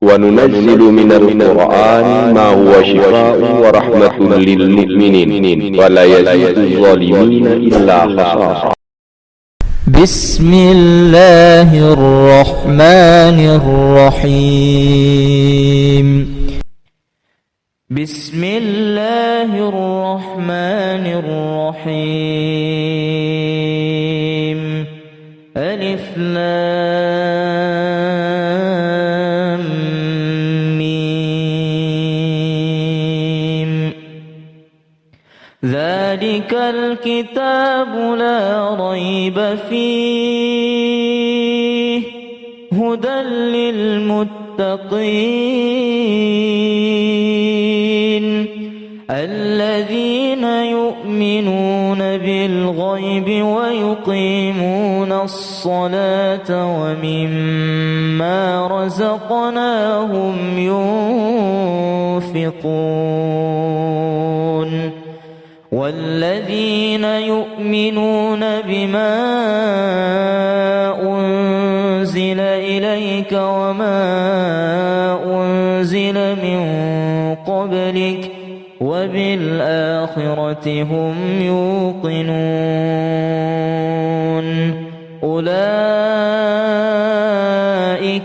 وننزل من القرآن ما هو شفاء ورحمة للمؤمنين ولا يزيد الظالمين إلا خسارا. بسم الله الرحمن الرحيم. بسم الله الرحمن الرحيم. ألف لام ميم. ذلك الكتاب لا ريب فيه هدى للمتقين الذين يؤمنون بالغيب ويقيمون الصلاة ومما رزقناهم ينفقون والذين يؤمنون بما أنزل إليك وما أنزل من قبلك وبالآخرة هم يوقنون أولئك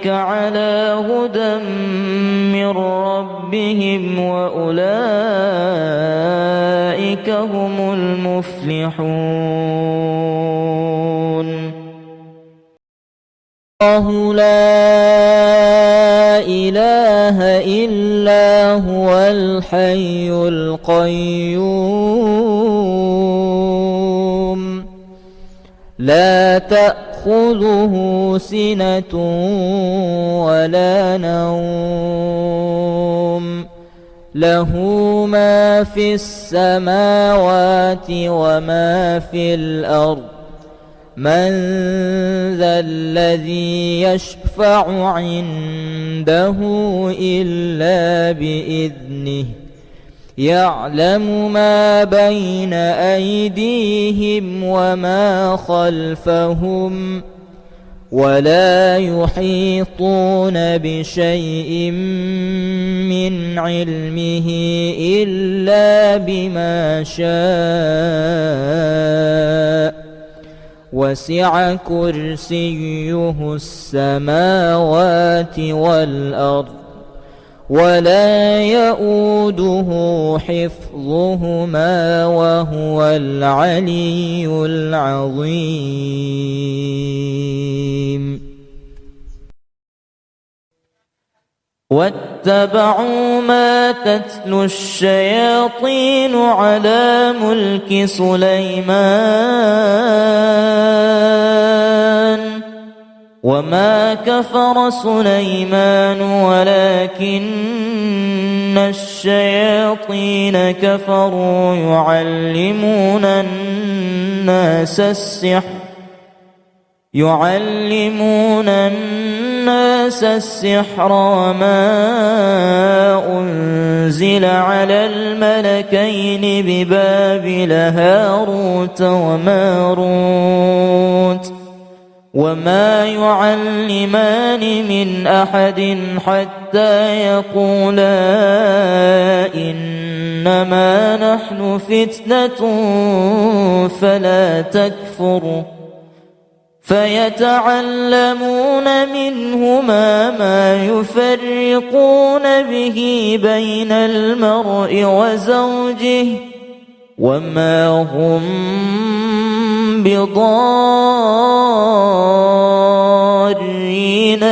على هدى من ربهم وأولئك هم المفلحون. الله لا إله إلا هو الحي القيوم لا تأخذه سنة ولا نوم له ما في السماوات وما في الأرض من ذا الذي يشفع عنده إلا بإذنه يعلم ما بين أيديهم وما خلفهم ولا يحيطون بشيء من علمه إلا بما شاء وسع كرسيه السماوات والأرض ولا يؤوده حفظهما وهو العلي العظيم. واتبعوا ما تتلو الشياطين على ملك سليمان وما كفر سليمان ولكن الشياطين كفروا يعلمون الناس السحر وما أنزل على الملكين ببابل هاروت وماروت وما يعلمان من أحد حتى يقولا إنما نحن فتنة فلا تكفر فيتعلمون منهما ما يفرقون به بين المرء وزوجه وما هم بضارين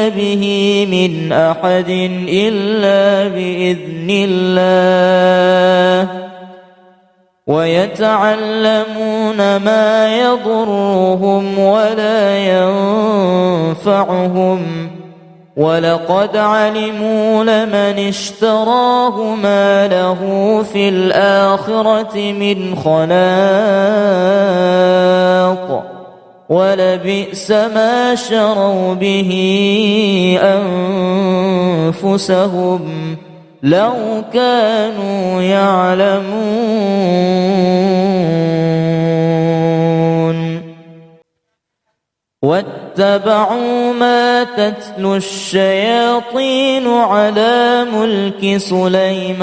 به من أحد إلا بإذن الله ويتعلمون ما يضرهم ولا ينفعهم ولقد علموا لمن اشتراه ما له في الآخرة من خلاق ولبئس ما شروا به أنفسهم لو كانوا يعلمون. واتبعوا ما تتلو الشياطين على ملك سليمان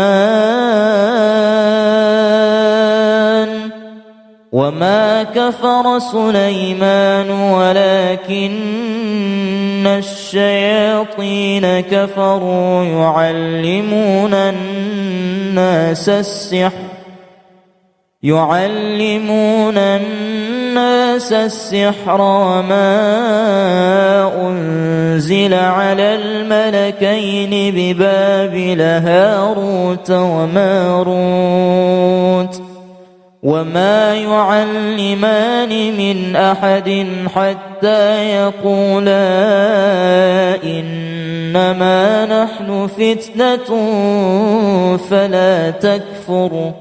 وما كفر سليمان ولكن الشياطين كفروا يعلمون الناس السحر وما أنزل على الملكين ببابل هاروت وماروت وما يعلمان من أحد حتى يقولا إنما نحن فتنة فلا تكفر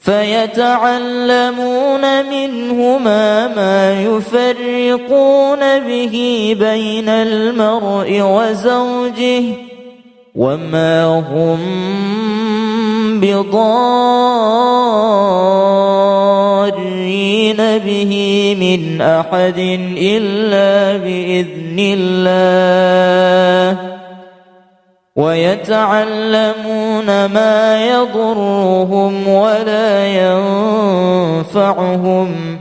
فيتعلمون منهما ما يفرقون به بين المرء وزوجه وما هم بضارين به من أحد إلا بإذن الله ويتعلمون ما يضرهم ولا ينفعهم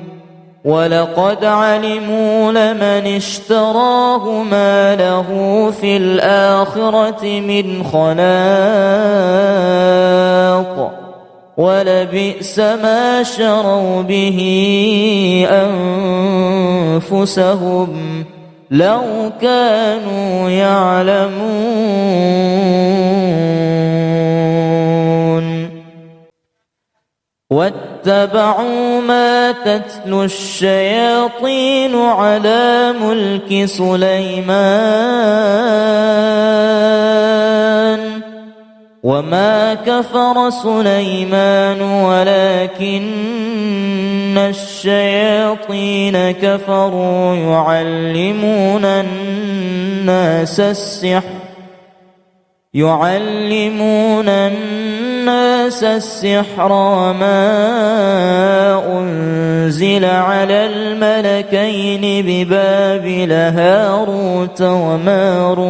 ولقد علموا لمن اشتراه ما له في الآخرة من خلاق ولبئس ما شروا به أنفسهم لو كانوا يعلمون واتبعوا ما تتلو الشياطين على ملك سليمان وما كفر سليمان ولكن الشياطين كفروا يعلمون الناس السحر وما أنزل على الملكين ببابل هاروت وماروت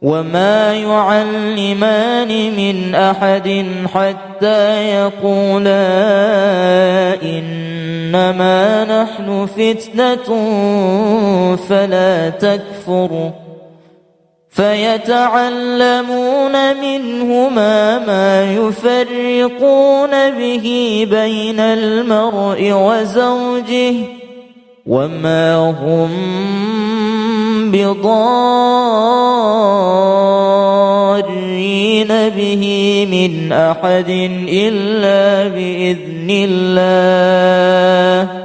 وما يعلمان من أحد حتى يقولا إنما نحن فتنة فلا تكفر فيتعلمون منهما ما يفرقون به بين المرء وزوجه وما هم بضارين به من أحد إلا بإذن الله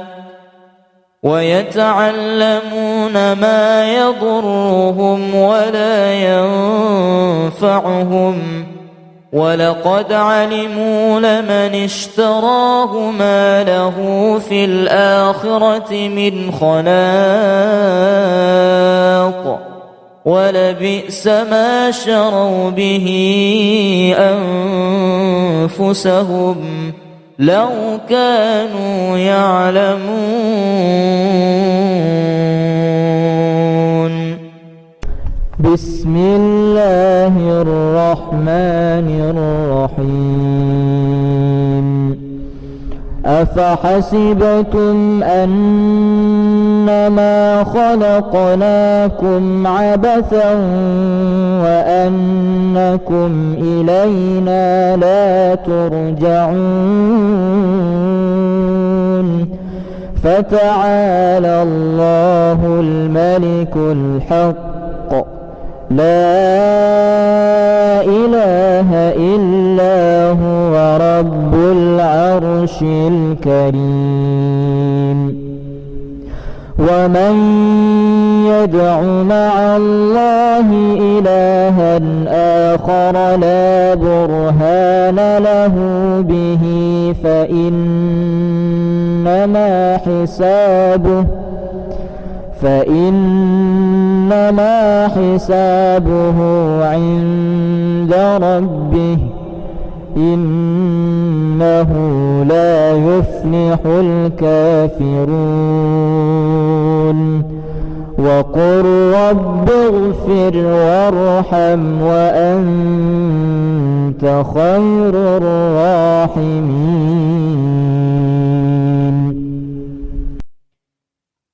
ويتعلمون ما يضرهم ولا ينفعهم ولقد علموا لمن اشتراه ما له في الآخرة من خلاق ولبئس ما شروا به أنفسهم لو كانوا يعلمون بسم الله الرحمن الرحيم أفحسبتم أنما خلقناكم عبثا وأنكم إلينا لا ترجعون فتعالى الله الملك الحق لا إله إلا هو رب العرش الكريم ومن يدع مع الله إلها آخر لا برهان له به فإنما حسابه عند ربه إنه لا يفلح الكافرون وقل رب اغفر وارحم وأنت خير الراحمين.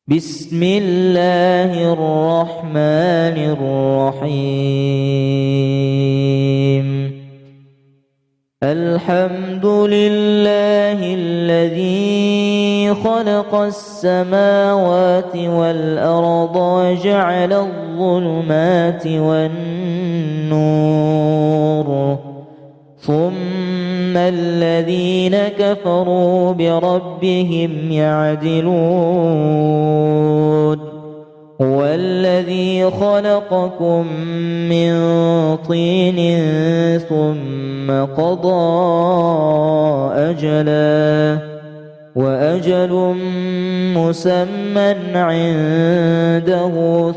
بسم الله الرحمن الرحيم. الحمد لله الذي خلق السماوات والأرض وجعل الظلمات والنور ثم الذين كفروا بربهم يعدلون. هو الذي خلقكم من طين ثم قضى أجلا وأجل مسمى عنده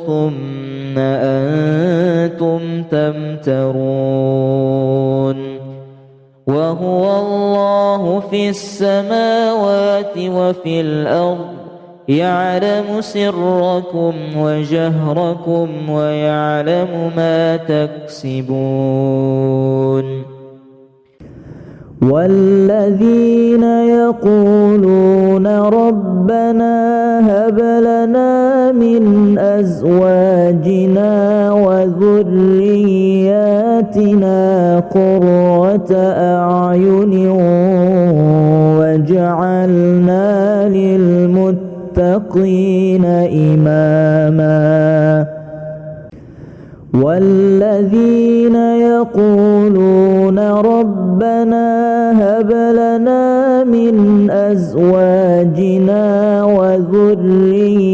ثم أنتم تمترون. وهو الله في السماوات وفي الأرض يعلم سركم وجهركم ويعلم ما تكسبون. والذين يقولون ربنا هب لنا من أزواجنا وذرياتنا قرة أعين واجعلنا للمتقين إماما. والذين يقولون ربنا هب لنا من أزواجنا وذرياتنا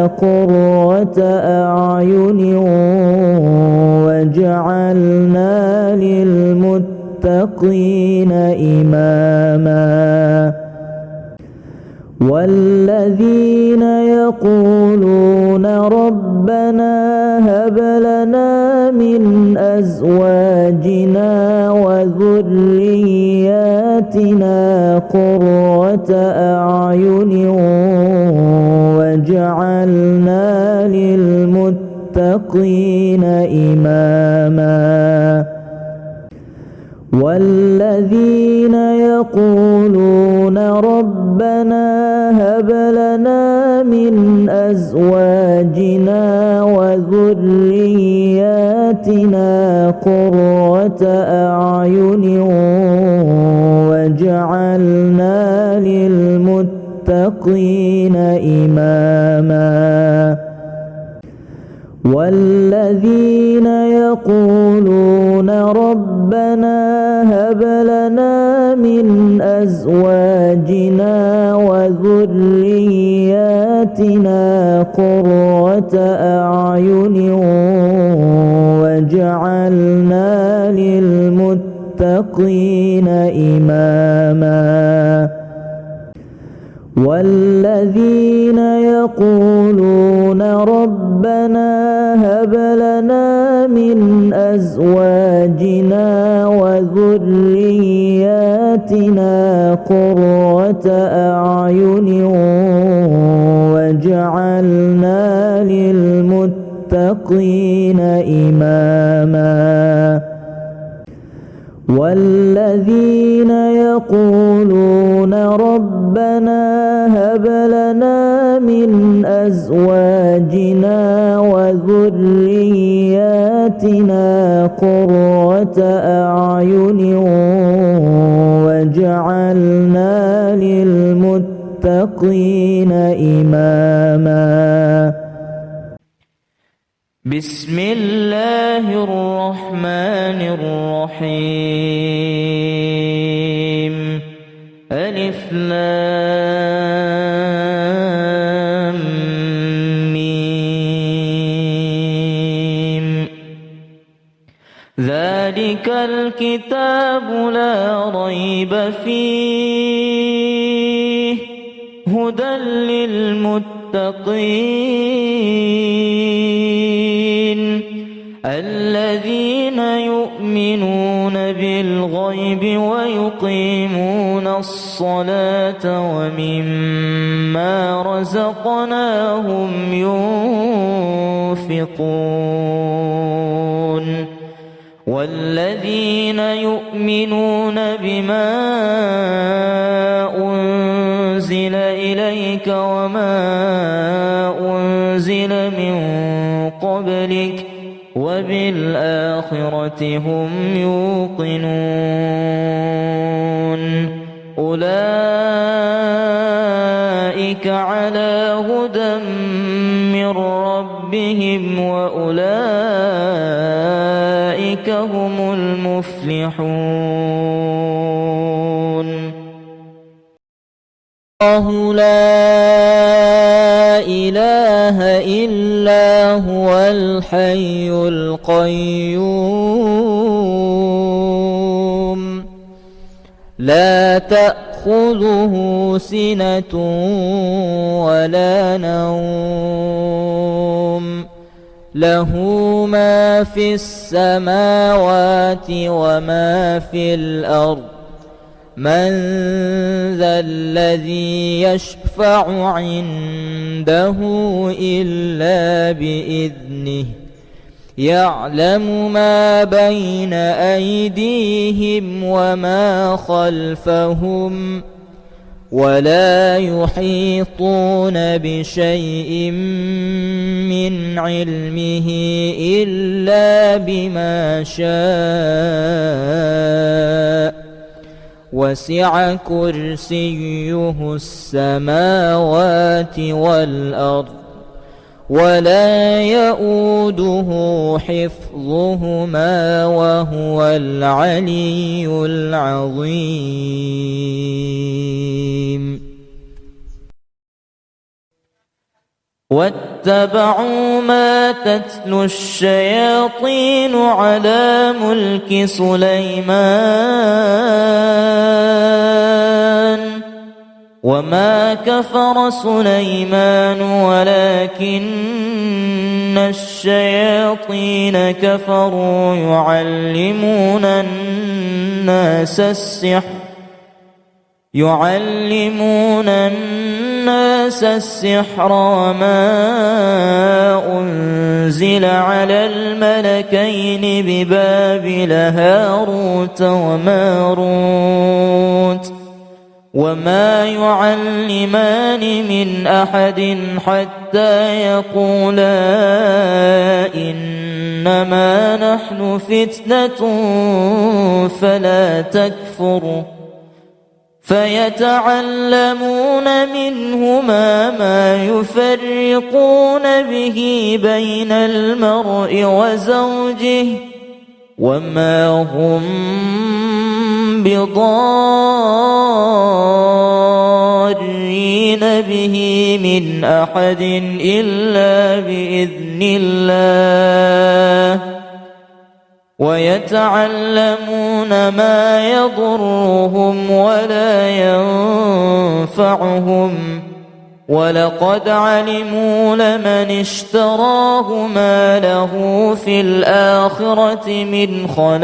قرة أعين واجعلنا للمتقين إماما. والذين يقولون ربنا هب لنا من أزواجنا وذرياتنا قرة أعين واجعلنا للمتقين إماما. والذين يقولون ربنا هب لنا من أزواجنا وذرياتنا قرة أعين واجعلنا للمتقين إماما. والذين يقولون ربنا هب لنا من أزواجنا وذرياتنا قرة أعين واجعلنا للمتقين إماما. والذين يقولون ربنا هب لنا من أزواجنا وذرياتنا قرة أعين واجعلنا للمتقين إماما. والذين يقولون ربنا هب لنا من أزواجنا وذرياتنا قرة أعين واجعلنا للمتقين إماما. بسم الله الرحمن الرحيم. ألف لام ميم. ذلك الكتاب لا ريب فيه هدى للمتقين الذين يؤمنون الغيب ويقيمون الصلاة ومما رزقناهم ينفقون والذين يؤمنون بما أنزل إليك وما أنزل من قبلك وبالآخرة هم يوقنون أولئك على هدى من ربهم وأولئك هم المفلحون الله لا إله إلا هو الحي القيوم لا تأخذه سنة ولا نوم له ما في السماوات وما في الأرض من ذا الذي يشفع عنده إلا بإذنه يعلم ما بين أيديهم وما خلفهم ولا يحيطون بشيء من علمه إلا بما شاء وسع كرسيه السماوات والأرض ولا يؤوده حفظهما وهو العلي العظيم واتبعوا ما تتلو الشياطين على ملك سليمان وما كفر سليمان ولكن الشياطين كفروا يعلمون الناس السحر وما أنزل على الملكين ببابل هاروت وماروت وما يعلمان من أحد حتى يقولا إنما نحن فتنة فلا تكفر فيتعلمون منهما ما يفرقون به بين المرء وزوجه وما هم بضارين به من أحد إلا بإذن الله ويتعلمون ما يضرهم ولا ينفعهم ولقد علموا لمن اشتراه ما له في الآخرة من خلاق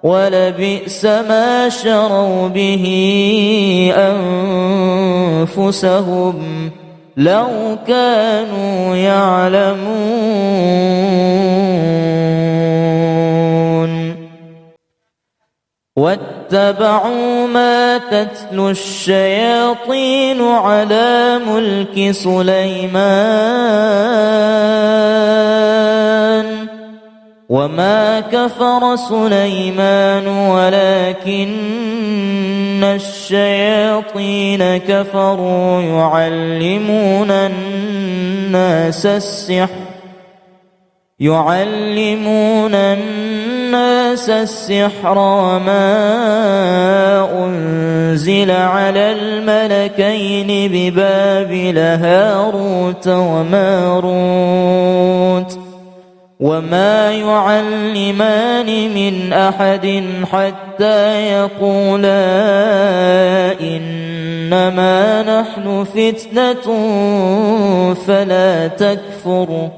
ولبئس ما شروا به أنفسهم لو كانوا يعلمون واتبعوا ما تتلو الشياطين على ملك سليمان وما كفر سليمان ولكن الشياطين كفروا يعلمون الناس السحر وما أنزل على الملكين ببابل هاروت وماروت وما يعلمان من أحد حتى يقولا إنما نحن فتنة فلا تكفر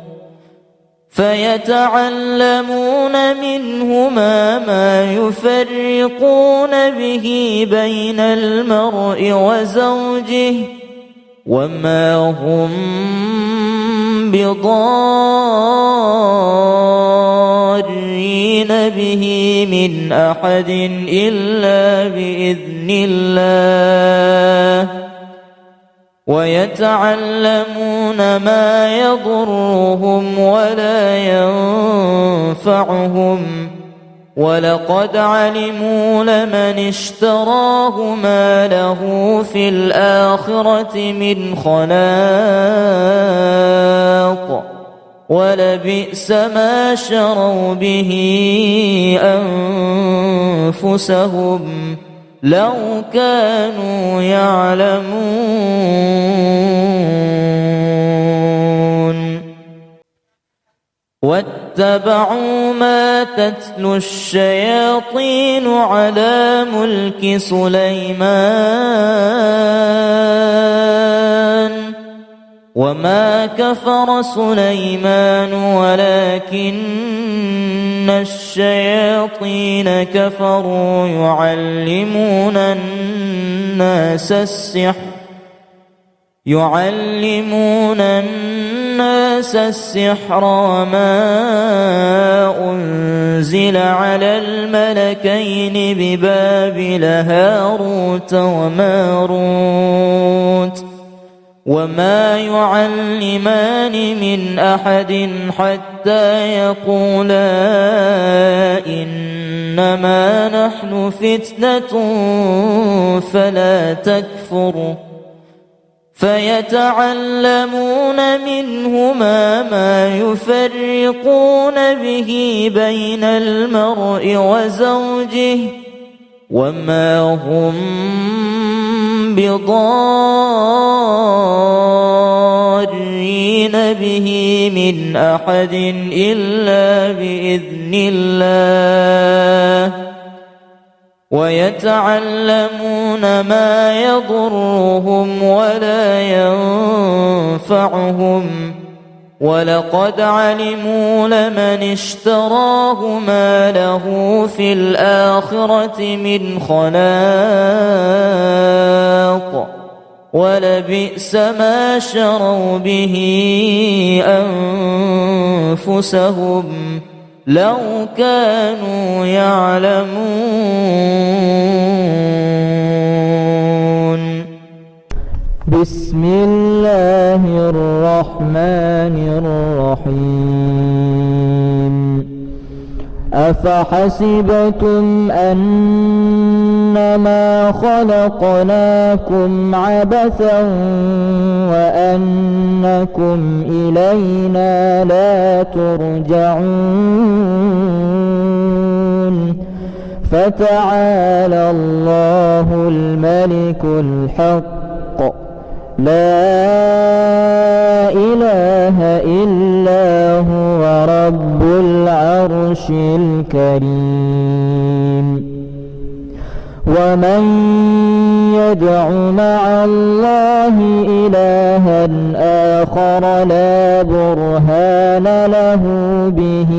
فيتعلمون منهما ما يفرقون به بين المرء وزوجه وما هم بضارين به من أحد إلا بإذن الله ويتعلمون ما يضرهم ولا ينفعهم ولقد علموا لمن اشتراه ما له في الآخرة من خلاق ولبئس ما شروا به أنفسهم لو كانوا يعلمون واتبعوا ما تتلو الشياطين على ملك سليمان وما كفر سليمان ولكن الشياطين كفروا يعلمون الناس السحر وما أنزل على الملكين ببابل هاروت وماروت وما يعلمان من أحد حتى يقولا إنما نحن فتنة فلا تكفر فيتعلمون منهما ما يفرقون به بين المرء وزوجه وما هم بضارين به من أحد إلا بإذن الله ويتعلمون ما يضرهم ولا ينفعهم ولقد علموا لمن اشتراه ما له في الآخرة من خلاق ولبئس ما شروا به أنفسهم لو كانوا يعلمون بسم الله الرحمن الرحيم أفحسبتم أنما خلقناكم عبثا وأنكم إلينا لا ترجعون فتعالى الله الملك الحق لا إله إلا هو رب العرش الكريم ومن يدع مع الله إلها آخر لا برهان له به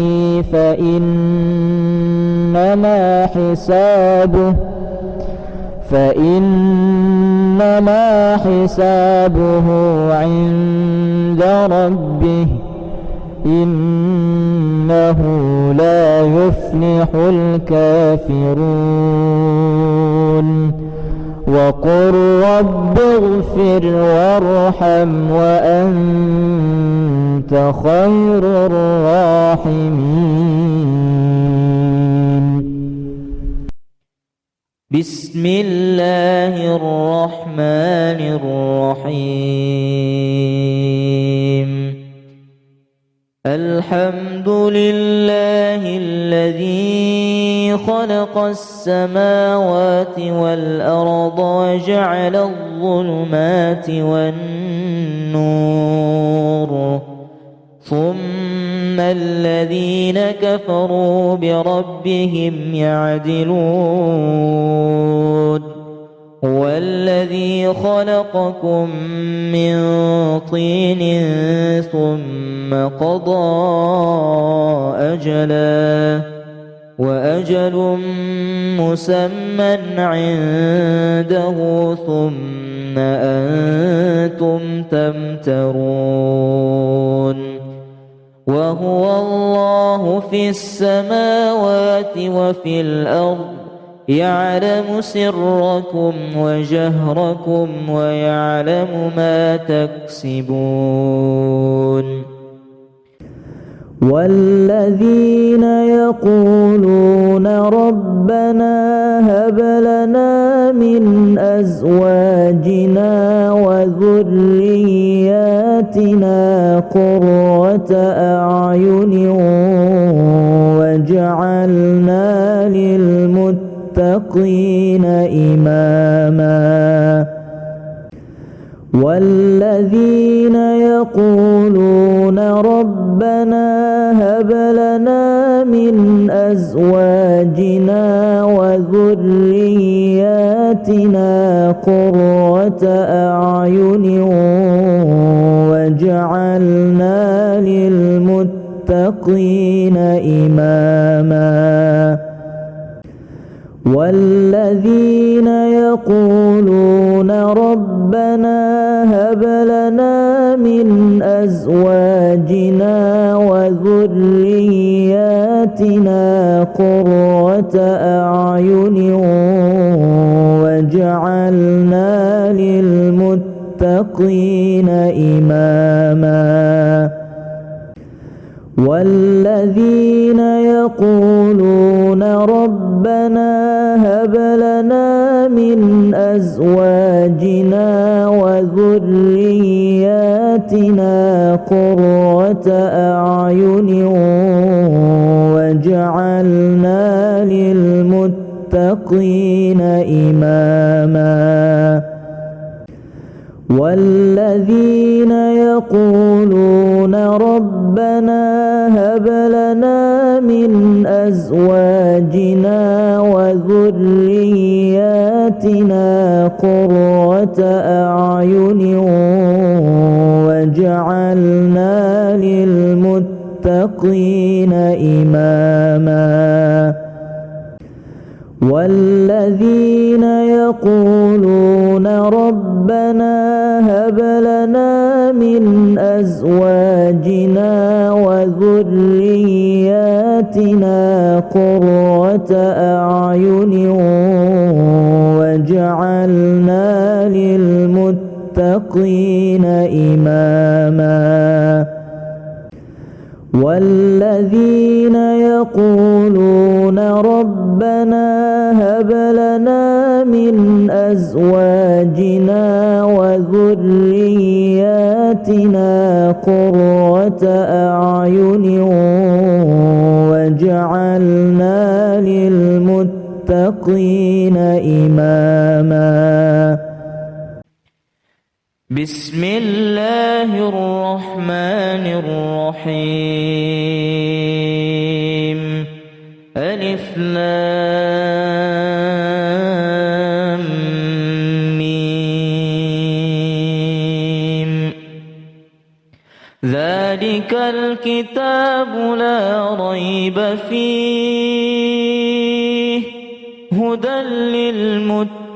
فإنما حسابه عند ربه إنه لا يفلح الكافرون وقل رب اغفر وارحم وأنت خير الراحمين بسم الله الرحمن الرحيم الحمد لله الذي خلق السماوات والأرض وجعل الظلمات والنور ثم الذين كفروا بربهم يعدلون هو الذي خلقكم من طين ثم قضى أجلا وأجل مسمى عنده ثم أنتم تمترون وهو الله في السماوات وفي الأرض يعلم سركم وجهركم ويعلم ما تكسبون والذين يقولون ربنا هب لنا من أزواجنا وذرياتنا قرة أعين واجعلنا للمتقين إماما والذين يقولون ربنا هب لنا من أزواجنا وذرياتنا قرة أعين واجعلنا للمتقين إماما والذين يقولون ربنا هب لنا من أزواجنا وذرياتنا قرة أعين واجعلنا للمتقين إماما والذين يقولون ربنا هب لنا من أزواجنا وذرياتنا قرة أعين واجعلنا للمتقين إماما والذين يقولون ربنا هب لنا من أزواجنا وذرياتنا قرة أعين واجعلنا للمتقين إماما والذين يقولون ربنا هب لنا من أزواجنا وذرياتنا قرة أعين واجعلنا للمتقين إماما والذين يقولون ربنا هب لنا من أزواجنا وذرياتنا قرة أعين واجعلنا للمتقين إماما بسم الله الرحمن الرحيم ألف لام ميم ذلك الكتاب لا ريب فيه هدى للمتقين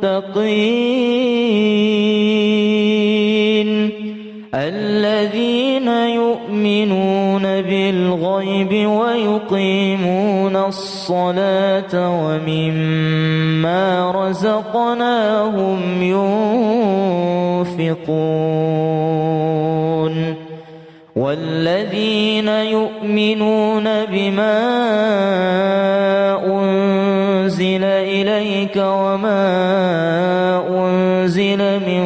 الذين يؤمنون بالغيب ويقيمون الصلاة ومما رزقناهم ينفقون والذين يؤمنون بما أنزل إليك وما أنزل من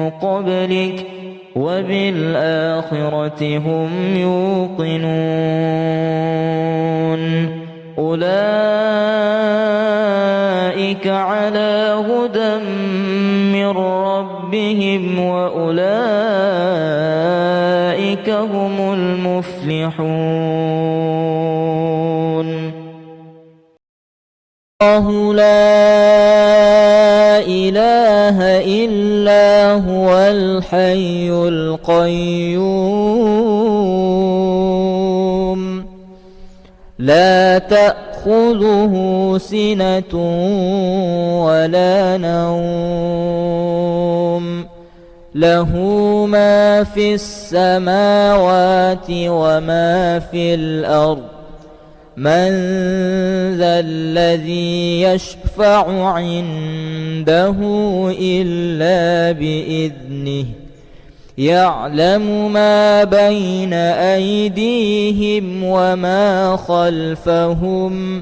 قبلك وبالآخرة هم يوقنون أولئك على هدى من ربهم وأولئك هم المفلحون الله لا إله الحي القيوم لا تأخذه سنة ولا نوم له ما في السماوات وما في الأرض من ذا الذي يشفع عنده إلا بإذنه يعلم ما بين أيديهم وما خلفهم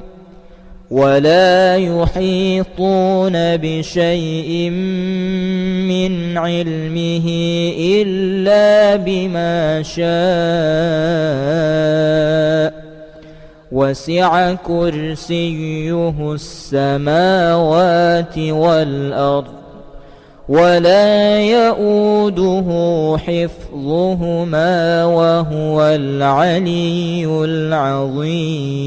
ولا يحيطون بشيء من علمه إلا بما شاء وسع كرسيه السماوات والأرض ولا يؤوده حفظهما وهو العلي العظيم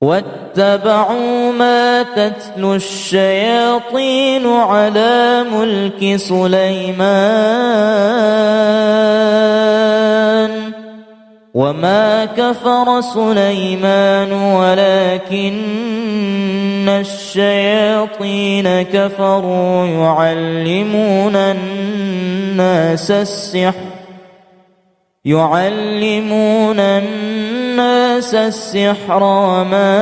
واتبعوا ما تتلو الشياطين على ملك سليمان وما كفر سليمان ولكن الشياطين كفروا يعلمون الناس السحر وما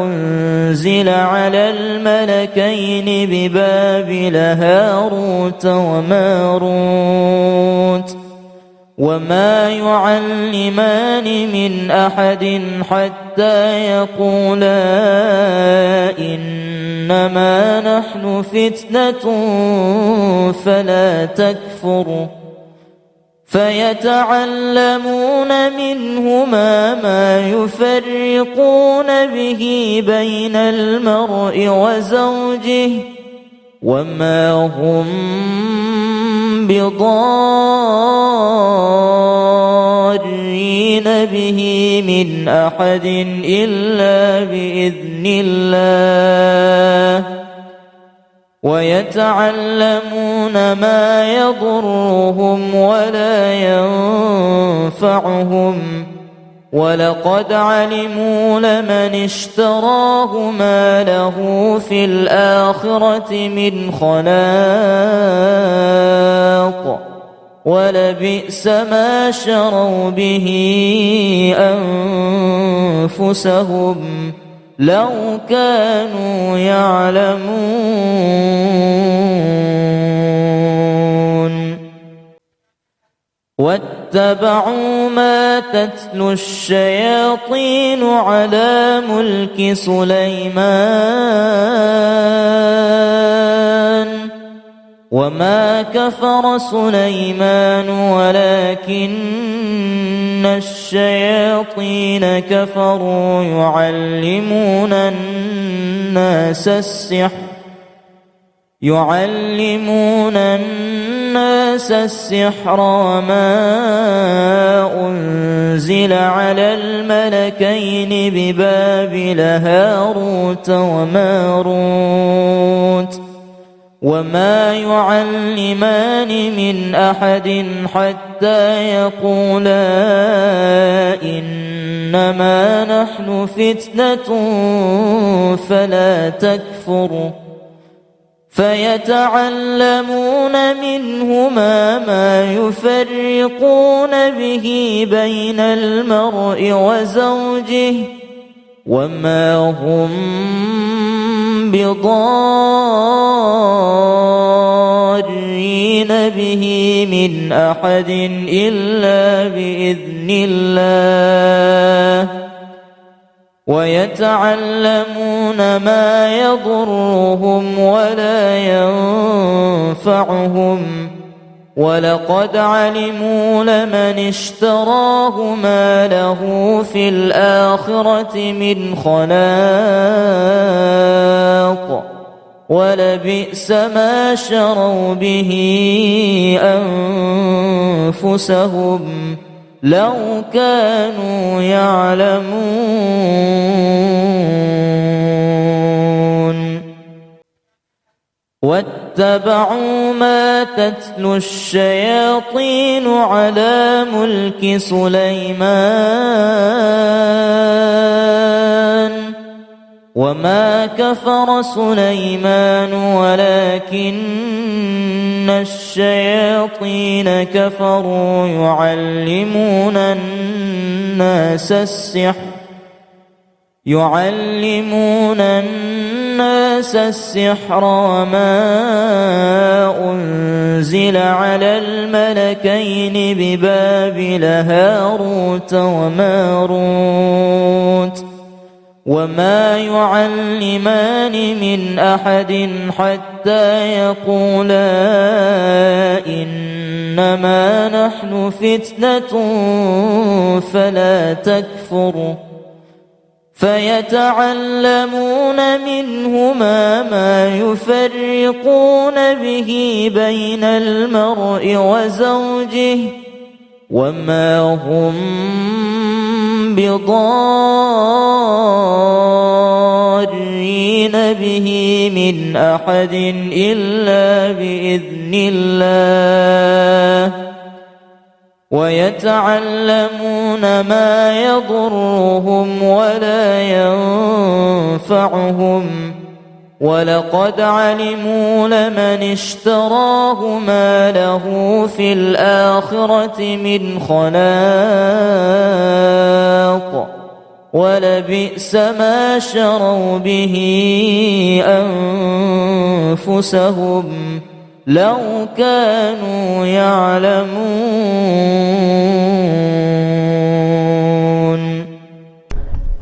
أنزل على الملكين ببابل هاروت وماروت وما يعلمان من أحد حتى يقولا إنما نحن فتنة فلا تكفر فيتعلمون منهما ما يفرقون به بين المرء وزوجه وما هم بضارين به من أحد إلا بإذن الله ويتعلمون ما يضرهم ولا ينفعهم ولقد علموا لمن اشتراه ما له في الآخرة من خلاق ولبئس ما شروا به أنفسهم لو كانوا يعلمون واتبعوا ما تتلو الشياطين على ملك سليمان وما كفر سليمان ولكن الشياطين كفروا يعلمون الناس السحر وما أنزل على الملكين ببابل هاروت وماروت وما يعلمان من أحد حتى يقولا إنما نحن فتنة فلا تكفر فيتعلمون منهما ما يفرقون به بين المرء وزوجه وما هم بضارين به من أحد إلا بإذن الله ويتعلمون ما يضرهم ولا ينفعهم ولقد علموا لمن اشتراه ما له في الآخرة من خلاق ولبئس ما شروا به أنفسهم لو كانوا يعلمون واتبعوا ما تتلو الشياطين على ملك سليمان وما كفر سليمان ولكن الشياطين كفروا يعلمون الناس السحر وما أنزل على الملكين ببابل هاروت وماروت وما يعلمان من أحد حتى يقولا إنما نحن فتنة فلا تكفر فيتعلمون منهما ما يفرقون به بين المرء وزوجه وما هم بضارين به من أحد إلا بإذن الله ويتعلمون ما يضرهم ولا ينفعهم ولقد علموا لمن اشتراه ما له في الآخرة من خلاق ولبئس ما شروا به أنفسهم لو كانوا يعلمون.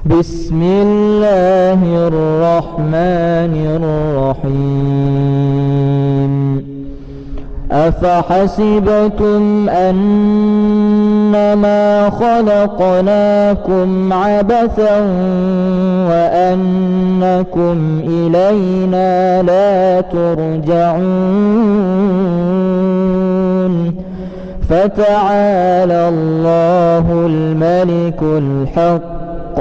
بسم الله الرحمن الرحيم. أفحسبتم أنما خلقناكم عبثا وأنكم إلينا لا ترجعون فتعالى الله الملك الحق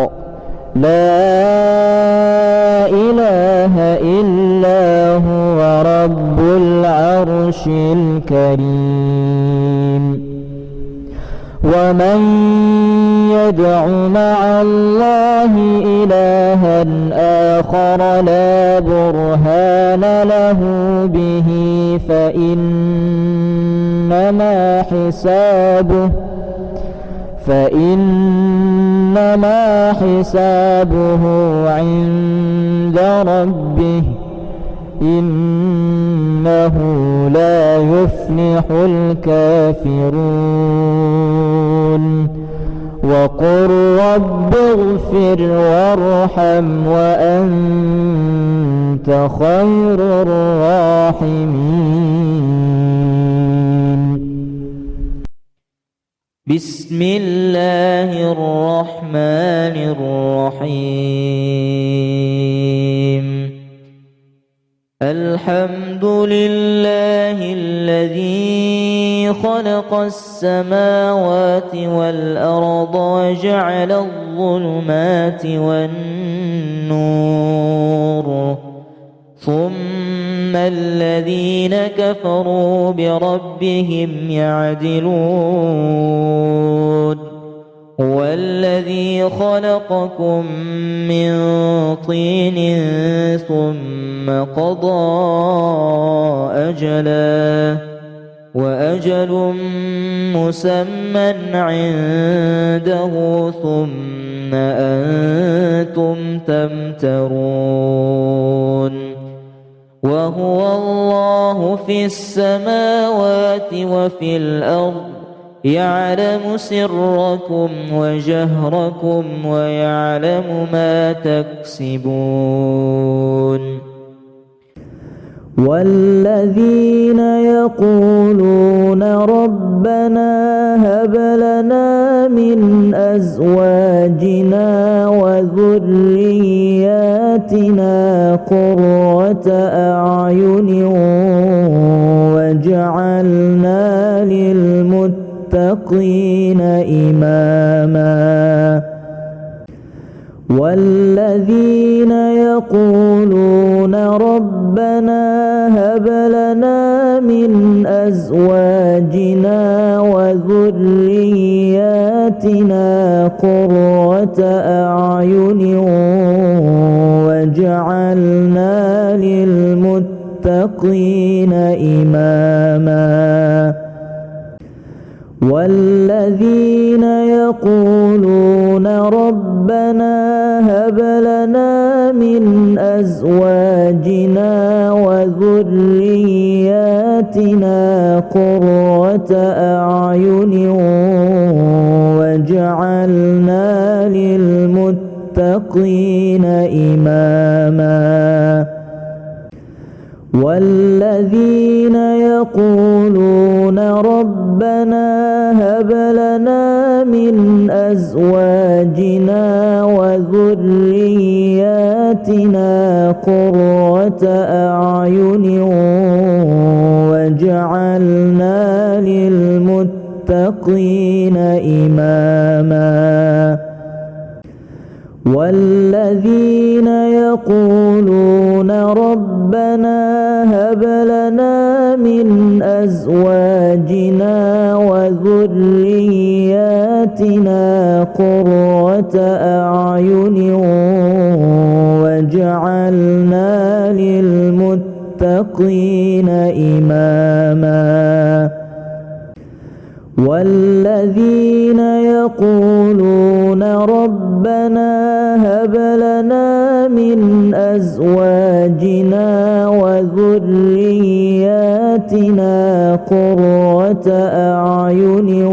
لا إله إلا هو رب العرش الكريم. ومن يدع مع الله إلها آخر لا برهان له به فإنما حسابه عند ربه إنه لا يفلح الكافرون. وقل رب اغفر وارحم وأنت خير الراحمين. بسم الله الرحمن الرحيم. الحمد لله الذي خلق السماوات والأرض وجعل الظلمات والنور ثم الذين كفروا بربهم يعدلون. هو الذي خلقكم من طين ثم قضى أجلا وأجل مسمى عنده ثم أنتم تمترون. وهو الله في السماوات وفي الأرض يعلم سركم وجهركم ويعلم ما تكسبون. والذين يقولون ربنا هب لنا من أزواجنا وذرياتنا قرة أعين واجعلنا للمتقين إماما. والذين يقولون ربنا هب هب لنا من أزواجنا وذرياتنا قرة أعين واجعلنا للمتقين إماما والذين يقولون ربنا هب لنا من أزواجنا وذرياتنا قرة أعين واجعلنا للمتقين إماما والذين يقولون ربنا هب لنا من أزواجنا وذرياتنا قرة أعين واجعلنا للمتقين إماما والذين يقولون ربنا هب لنا من أزواجنا وذرياتنا قرة أعين واجعلنا للمتقين إماما والذين يقولون ربنا هب لنا من أزواجنا وذرياتنا قرة أعين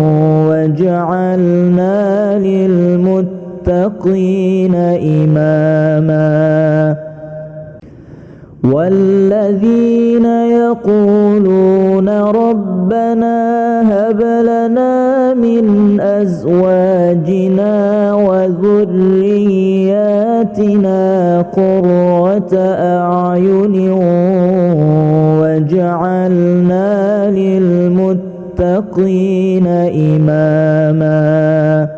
واجعلنا للمتقين إماما والذين يقولون ربنا هب لنا من أزواجنا وذرياتنا قرة أعين واجعلنا للمتقين إماما والذين يقولون ربنا هب لنا من أزواجنا وذرياتنا قرة أعين واجعلنا والذين يقولون ربنا هب لنا من أزواجنا وذرياتنا قرة أعين واجعلنا للمتقين إماما والذين يقولون ربنا هب لنا من أزواجنا وذرياتنا قرة أعين واجعلنا للمتقين إماما والذين يقولون ربنا هب لنا من أزواجنا وذرياتنا قرة أعين واجعلنا للمتقين إماما والذين يقولون ربنا هب لنا من أزواجنا وذرياتنا قرة أعين واجعلنا والذين يقولون ربنا هب لنا من أزواجنا وذرياتنا قرة أعين واجعلنا للمتقين إماما